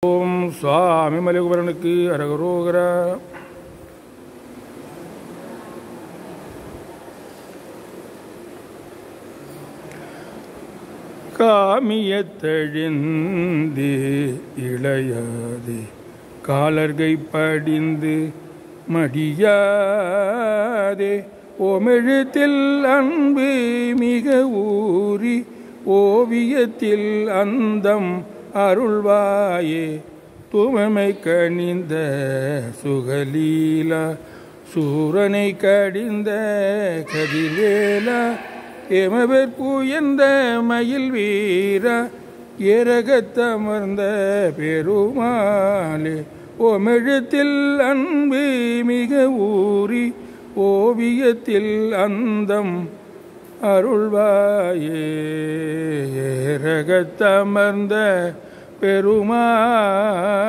ஓம் சுவாமி மலைகுபரனுக்கு அரகரோகரா. காமியத்தழிந்து இளையாதே காலர்கை படிந்து மடியாதே ஓமெழுத்தில் அன்பு மிக ஊறி ஓவியத்தில் அந்தம் அருள்வாயே தூமமை கணிந்த சுகலீலா சூரனை கடிந்த கதிர்வேலா எமவர்க்கு எந்த மயில் வீரா ஏரகத்தமர்ந்த பெருமாளே ஓமெழுத்தில் அன்பு மிக ஊறி ஓவியத்தில் அந்தம் அருள்வாயே ஏரகத்தமர்ந்த பெருமாளே.